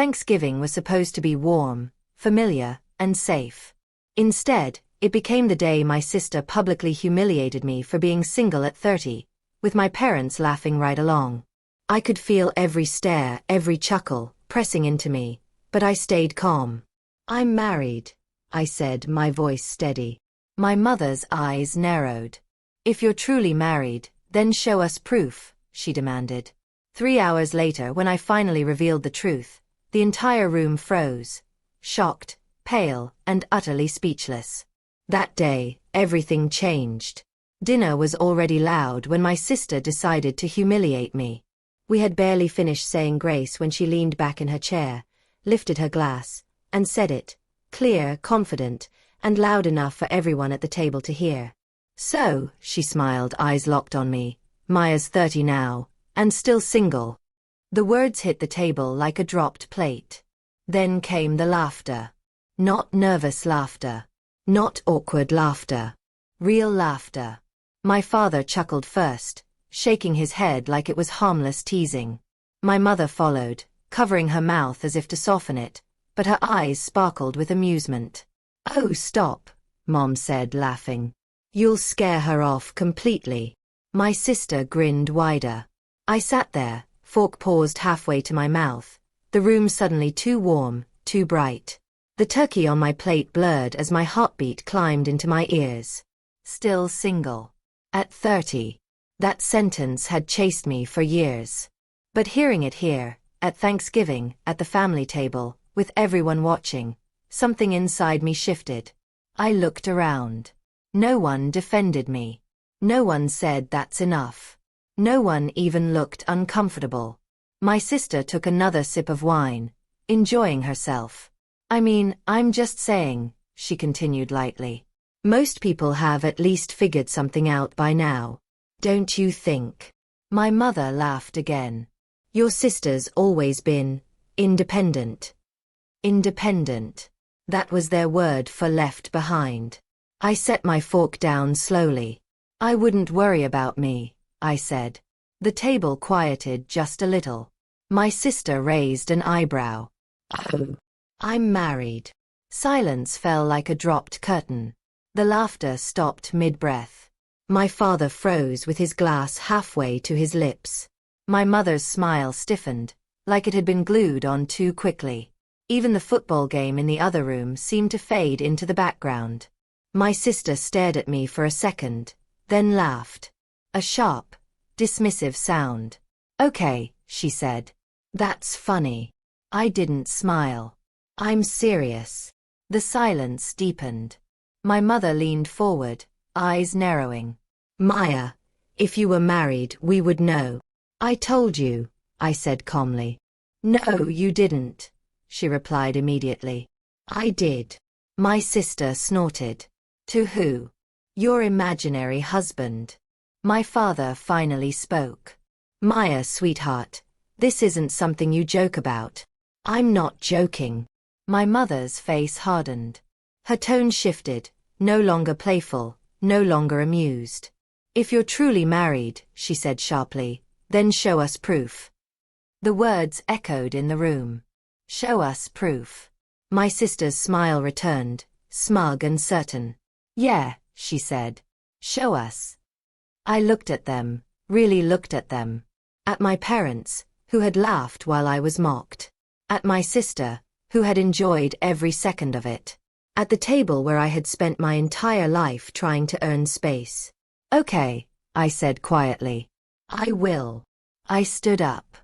Thanksgiving was supposed to be warm, familiar, and safe. Instead, it became the day my sister publicly humiliated me for being single at 30, with my parents laughing right along. I could feel every stare, every chuckle, pressing into me, but I stayed calm. "I'm married," I said, my voice steady. My mother's eyes narrowed. "If you're truly married, then show us proof," she demanded. 3 hours later, when I finally revealed the truth, the entire room froze, shocked, pale, and utterly speechless. That day, everything changed. Dinner was already loud when my sister decided to humiliate me. We had barely finished saying grace when she leaned back in her chair, lifted her glass, and said it, clear, confident, and loud enough for everyone at the table to hear. "So," she smiled, eyes locked on me, "Maya's 30 now, and still single." The words hit the table like a dropped plate. Then came the laughter. Not nervous laughter. Not awkward laughter. Real laughter. My father chuckled first, shaking his head like it was harmless teasing. My mother followed, covering her mouth as if to soften it, but her eyes sparkled with amusement. "Oh, stop," Mom said, laughing. "You'll scare her off completely." My sister grinned wider. I sat there, fork paused halfway to my mouth, the room suddenly too warm, too bright. The turkey on my plate blurred as my heartbeat climbed into my ears. Still single. At 30. That sentence had chased me for years. But hearing it here, at Thanksgiving, at the family table, with everyone watching, something inside me shifted. I looked around. No one defended me. No one said that's enough. No one even looked uncomfortable. My sister took another sip of wine, enjoying herself. "I mean, I'm just saying," she continued lightly. "Most people have at least figured something out by now. Don't you think?" My mother laughed again. "Your sister's always been independent." Independent. That was their word for left behind. I set my fork down slowly. "I wouldn't worry about me," I said. The table quieted just a little. My sister raised an eyebrow. "Oh, I'm married." Silence fell like a dropped curtain. The laughter stopped mid-breath. My father froze with his glass halfway to his lips. My mother's smile stiffened, like it had been glued on too quickly. Even the football game in the other room seemed to fade into the background. My sister stared at me for a second, then laughed. A sharp, dismissive sound. "Okay," she said. "That's funny." I didn't smile. "I'm serious." The silence deepened. My mother leaned forward, eyes narrowing. "Maya, if you were married, we would know." "I told you," I said calmly. "No, you didn't," she replied immediately. "I did." My sister snorted. "To who?" "Your imaginary husband." My father finally spoke. "Maya, sweetheart, this isn't something you joke about." "I'm not joking." My mother's face hardened. Her tone shifted, no longer playful, no longer amused. "If you're truly married," she said sharply, "then show us proof." The words echoed in the room. Show us proof. My sister's smile returned, smug and certain. "Yeah," she said. "Show us." I looked at them, really looked at them. At my parents, who had laughed while I was mocked. At my sister, who had enjoyed every second of it. At the table where I had spent my entire life trying to earn space. "Okay," I said quietly. "I will." I stood up.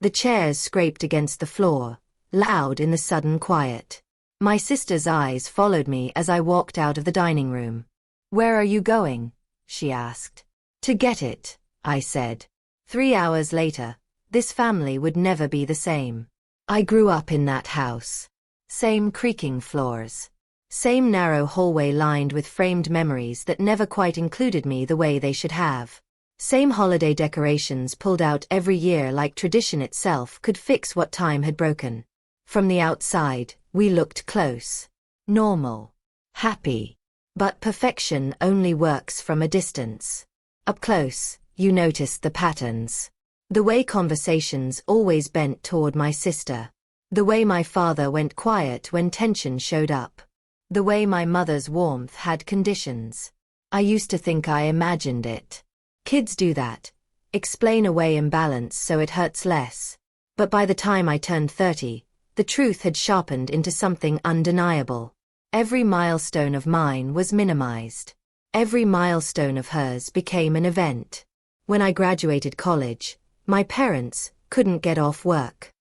The chairs scraped against the floor, loud in the sudden quiet. My sister's eyes followed me as I walked out of the dining room. "Where are you going?" she asked. "To get it," I said. 3 hours later, this family would never be the same. I grew up in that house. Same creaking floors. Same narrow hallway lined with framed memories that never quite included me the way they should have. Same holiday decorations pulled out every year like tradition itself could fix what time had broken. From the outside, we looked close. Normal. Happy. But perfection only works from a distance. Up close, you noticed the patterns. The way conversations always bent toward my sister. The way my father went quiet when tension showed up. The way my mother's warmth had conditions. I used to think I imagined it. Kids do that. Explain away imbalance so it hurts less. But by the time I turned 30, the truth had sharpened into something undeniable. Every milestone of mine was minimized. Every milestone of hers became an event. When I graduated college, my parents couldn't get off work.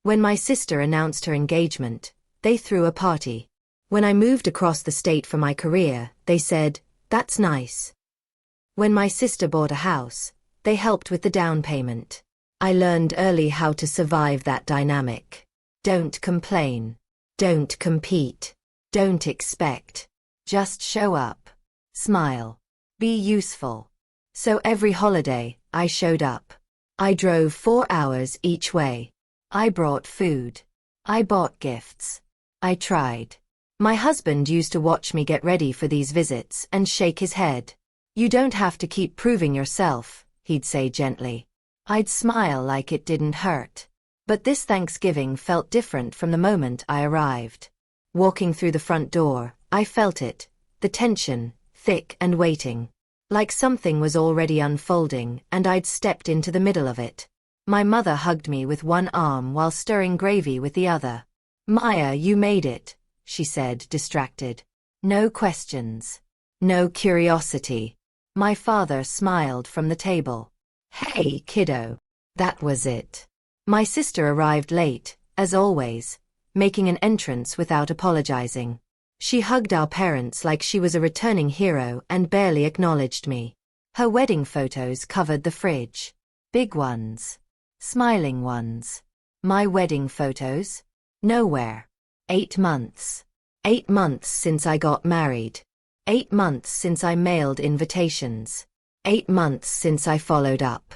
When my sister announced her engagement, they threw a party. When I moved across the state for my career, they said, "That's nice." When my sister bought a house, they helped with the down payment. I learned early how to survive that dynamic. Don't complain. Don't compete. Don't expect. Just show up. Smile. Be useful. So every holiday, I showed up. I drove 4 hours each way. I brought food. I bought gifts. I tried. My husband used to watch me get ready for these visits and shake his head. "You don't have to keep proving yourself," he'd say gently. I'd smile like it didn't hurt. But this Thanksgiving felt different from the moment I arrived. Walking through the front door, I felt it, the tension, thick and waiting. Like something was already unfolding and I'd stepped into the middle of it. My mother hugged me with one arm while stirring gravy with the other. "Maya, you made it," she said, distracted. "No questions. No curiosity." My father smiled from the table. "Hey, kiddo." That was it. My sister arrived late, as always, making an entrance without apologizing. She hugged our parents like she was a returning hero and barely acknowledged me. Her wedding photos covered the fridge. Big ones. Smiling ones. My wedding photos? Nowhere. 8 months. 8 months since I got married. 8 months since I mailed invitations. 8 months since I followed up.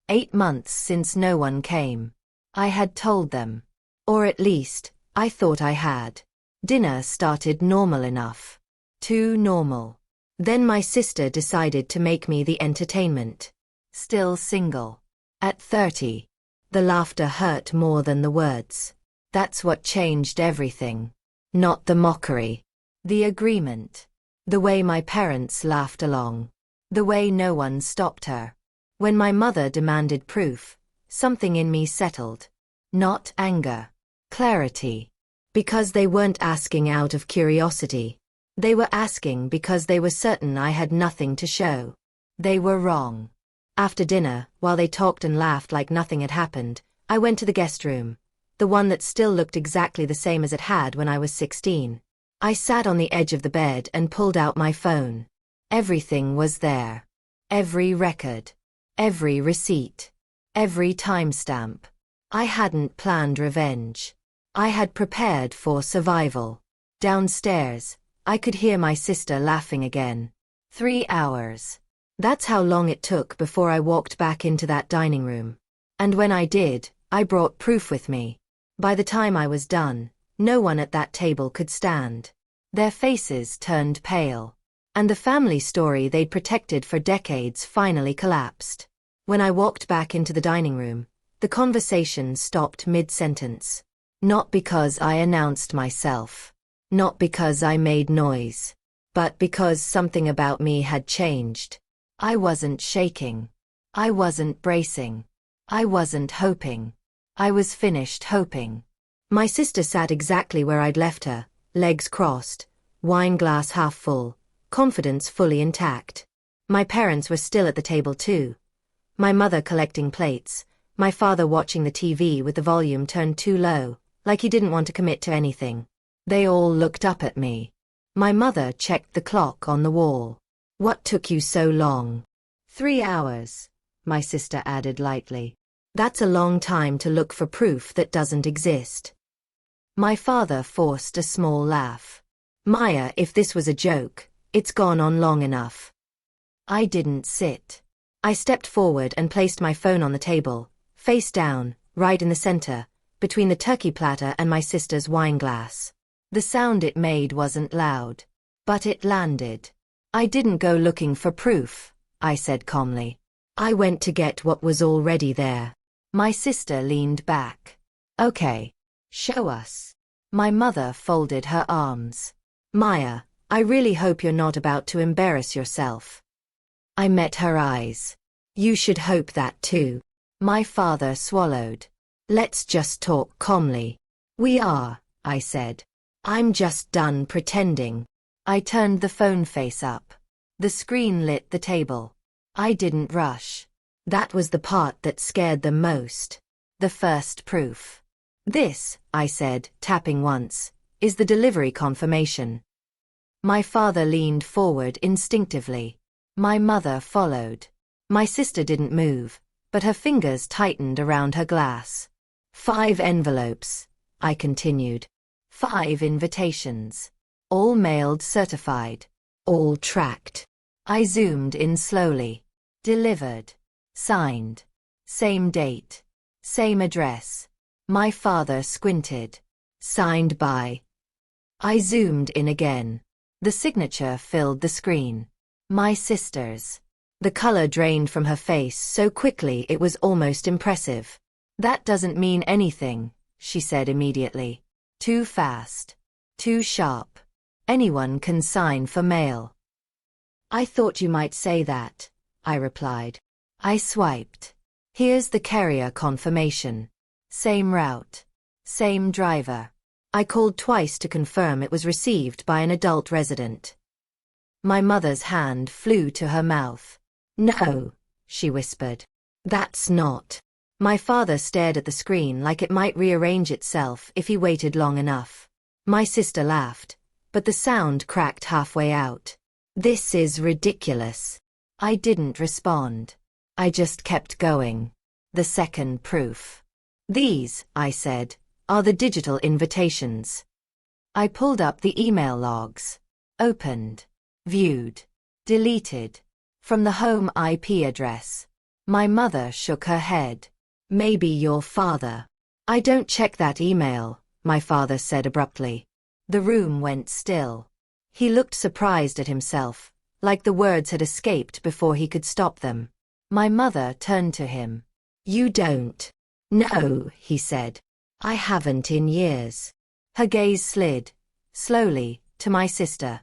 8 months since no one came. I had told them. Or at least, I thought I had. Dinner started normal enough. Too normal. Then my sister decided to make me the entertainment. Still single. At 30. The laughter hurt more than the words. That's what changed everything. Not the mockery. The agreement. The way my parents laughed along. The way no one stopped her. When my mother demanded proof, something in me settled. Not anger. Clarity. Because they weren't asking out of curiosity. They were asking because they were certain I had nothing to show. They were wrong. After dinner, while they talked and laughed like nothing had happened, I went to the guest room. The one that still looked exactly the same as it had when I was 16. I sat on the edge of the bed and pulled out my phone. Everything was there. Every record. Every receipt. Every timestamp. I hadn't planned revenge. I had prepared for survival. Downstairs, I could hear my sister laughing again. 3 hours. That's how long it took before I walked back into that dining room. And when I did, I brought proof with me. By the time I was done, no one at that table could stand. Their faces turned pale. And the family story they'd protected for decades finally collapsed. When I walked back into the dining room, the conversation stopped mid-sentence. Not because I announced myself. Not because I made noise. But because something about me had changed. I wasn't shaking. I wasn't bracing. I wasn't hoping. I was finished hoping. My sister sat exactly where I'd left her, legs crossed, wine glass half full, confidence fully intact. My parents were still at the table too. My mother collecting plates, my father watching the TV with the volume turned too low, like he didn't want to commit to anything. They all looked up at me. My mother checked the clock on the wall. "What took you so long?" 3 hours, my sister added lightly. That's a long time to look for proof that doesn't exist. My father forced a small laugh. "Maya, if this was a joke, it's gone on long enough." I didn't sit. I stepped forward and placed my phone on the table, face down, right in the center, between the turkey platter and my sister's wine glass. The sound it made wasn't loud. But it landed. "I didn't go looking for proof," I said calmly. "I went to get what was already there." My sister leaned back. "Okay," Show us. My mother folded her arms. Maya, I really hope you're not about to embarrass yourself. I met her eyes. You should hope that too. My father swallowed. Let's just talk calmly. We are, I said. I'm just done pretending. I turned the phone face up. The screen lit the table. I didn't rush. That was the part that scared them most. The first proof. This, I said, tapping once, is the delivery confirmation. My father leaned forward instinctively. My mother followed. My sister didn't move, but her fingers tightened around her glass. 5 envelopes, I continued. 5 invitations. All mailed certified. All tracked. I zoomed in slowly. Delivered. Signed. Same date. Same address. My father squinted. Signed by. I zoomed in again. The signature filled the screen. My sister's. The color drained from her face so quickly it was almost impressive. That doesn't mean anything, she said immediately. Too fast. Too sharp. Anyone can sign for mail. I thought you might say that, I replied. I swiped. Here's the carrier confirmation. Same route. Same driver. I called twice to confirm it was received by an adult resident. My mother's hand flew to her mouth. No, she whispered. That's not. My father stared at the screen like it might rearrange itself if he waited long enough. My sister laughed, but the sound cracked halfway out. This is ridiculous. I didn't respond. I just kept going. The second proof. These, I said, are the digital invitations. I pulled up the email logs. Opened. Viewed. Deleted. From the home IP address. My mother shook her head. Maybe your father. I don't check that email, my father said abruptly. The room went still. He looked surprised at himself, like the words had escaped before he could stop them. My mother turned to him. You don't. No, he said. I haven't in years. Her gaze slid, slowly, to my sister.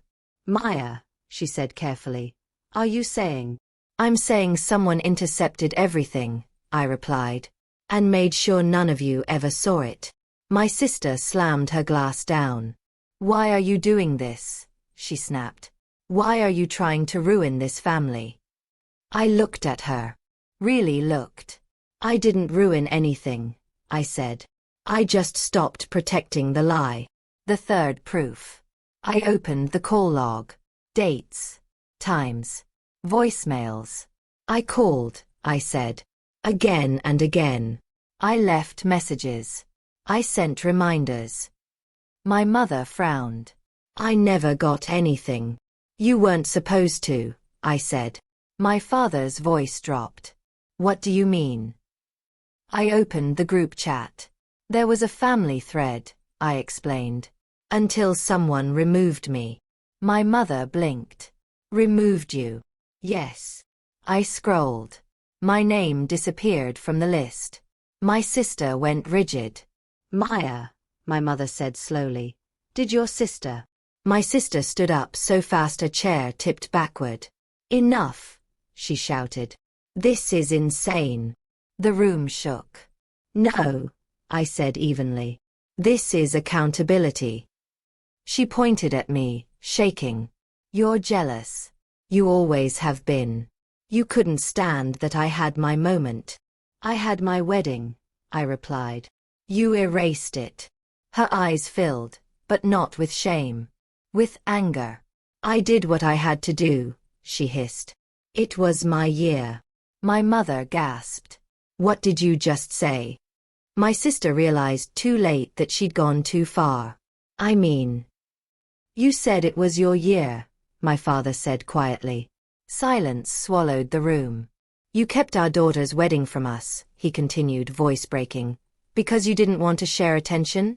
Maya, she said carefully. Are you saying? I'm saying someone intercepted everything, I replied. And made sure none of you ever saw it. My sister slammed her glass down. Why are you doing this? She snapped. Why are you trying to ruin this family? I looked at her. Really looked. I didn't ruin anything, I said. I just stopped protecting the lie. The third proof. I opened the call log. Dates. Times. Voicemails. I called, I said. Again and again. I left messages. I sent reminders. My mother frowned. I never got anything. You weren't supposed to, I said. My father's voice dropped. What do you mean? I opened the group chat. There was a family thread, I explained. Until someone removed me. My mother blinked. Removed you? Yes. I scrolled. My name disappeared from the list. My sister went rigid. Maya, my mother said slowly. Did your sister? My sister stood up so fast her chair tipped backward. Enough, she shouted. This is insane. The room shook. No, I said evenly. This is accountability. She pointed at me, shaking. You're jealous. You always have been. You couldn't stand that I had my moment. I had my wedding, I replied. You erased it. Her eyes filled, but not with shame. With anger. I did what I had to do, she hissed. It was my year. My mother gasped. What did you just say? My sister realized too late that she'd gone too far. I mean. You said it was your year, my father said quietly. Silence swallowed the room. You kept our daughter's wedding from us, he continued, voice breaking, because you didn't want to share attention?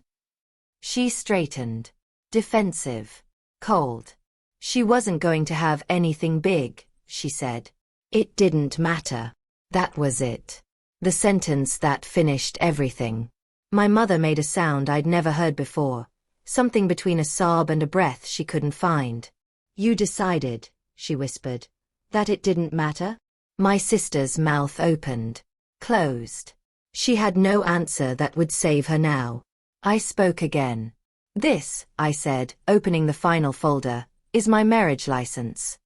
She straightened. Defensive. Cold. She wasn't going to have anything big, she said. It didn't matter. That was it. The sentence that finished everything. My mother made a sound I'd never heard before, something between a sob and a breath she couldn't find. You decided, she whispered, that it didn't matter? My sister's mouth opened, closed. She had no answer that would save her now. I spoke again. This, I said, opening the final folder, is my marriage license.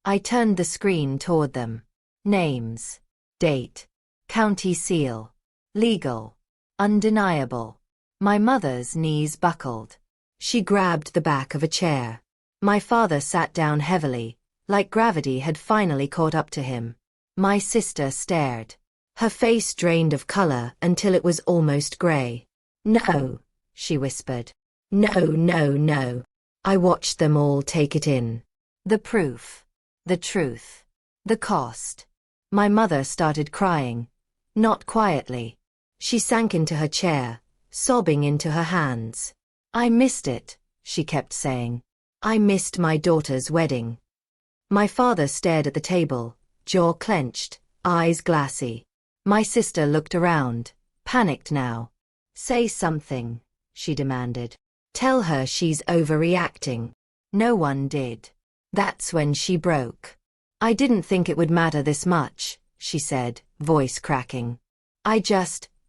I turned the screen toward them. Names. Date. County seal. Legal. Undeniable. My mother's knees buckled. She grabbed the back of a chair. My father sat down heavily, like gravity had finally caught up to him. My sister stared. Her face drained of color until it was almost gray. No, she whispered. No, no, no. I watched them all take it in. The proof. The truth. The cost. My mother started crying. Not quietly. She sank into her chair, sobbing into her hands. I missed it, she kept saying. I missed my daughter's wedding. My father stared at the table, jaw clenched, eyes glassy. My sister looked around, panicked now. Say something, she demanded. Tell her she's overreacting. No one did. That's when she broke. I didn't think it would matter this much, she said, voice cracking.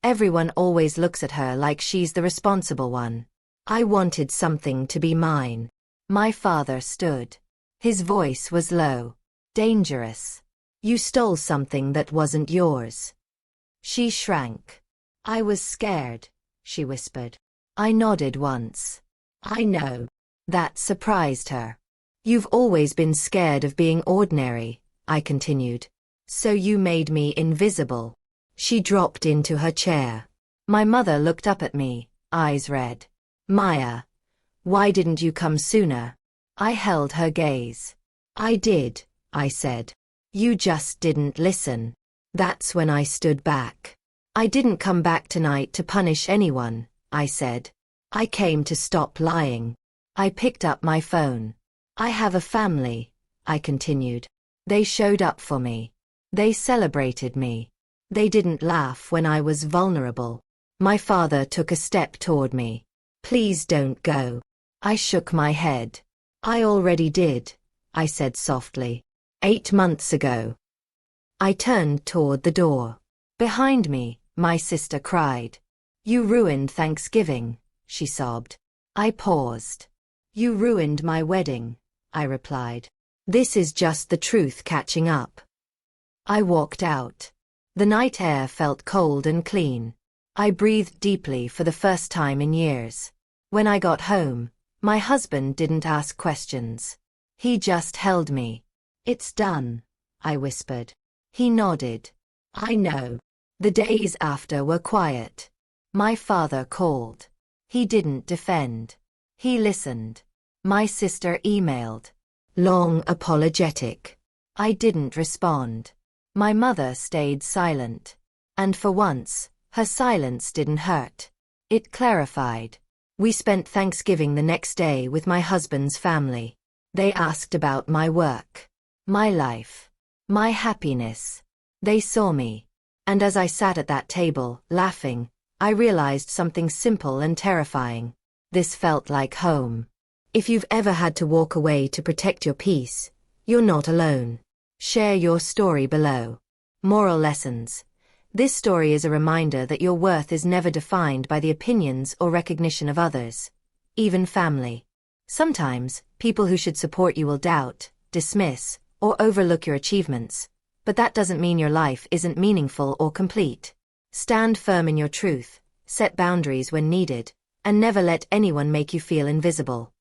Everyone always looks at her like she's the responsible one. I wanted something to be mine. My father stood. His voice was low. Dangerous. You stole something that wasn't yours. She shrank. I was scared, she whispered. I nodded once. I know. That surprised her. You've always been scared of being ordinary, I continued. So you made me invisible. She dropped into her chair. My mother looked up at me, eyes red. Maya, why didn't you come sooner? I held her gaze. I did, I said. You just didn't listen. That's when I stood back. I didn't come back tonight to punish anyone, I said. I came to stop lying. I picked up my phone. I have a family, I continued. They showed up for me. They celebrated me. They didn't laugh when I was vulnerable. My father took a step toward me. Please don't go. I shook my head. I already did, I said softly. 8 months ago. I turned toward the door. Behind me, my sister cried. You ruined Thanksgiving, she sobbed. I paused. You ruined my wedding, I replied. This is just the truth catching up. I walked out. The night air felt cold and clean. I breathed deeply for the first time in years. When I got home, my husband didn't ask questions. He just held me. It's done, I whispered. He nodded. I know. The days after were quiet. My father called. He didn't defend. He listened. My sister emailed. Long apologetic. I didn't respond. My mother stayed silent. And for once, her silence didn't hurt. It clarified. We spent Thanksgiving the next day with my husband's family. They asked about my work, my life, my happiness. They saw me. And as I sat at that table, laughing, I realized something simple and terrifying. This felt like home. If you've ever had to walk away to protect your peace, you're not alone. Share your story below. Moral lessons. This story is a reminder that your worth is never defined by the opinions or recognition of others, even family. Sometimes, people who should support you will doubt, dismiss, or overlook your achievements, but that doesn't mean your life isn't meaningful or complete. Stand firm in your truth, set boundaries when needed, and never let anyone make you feel invisible.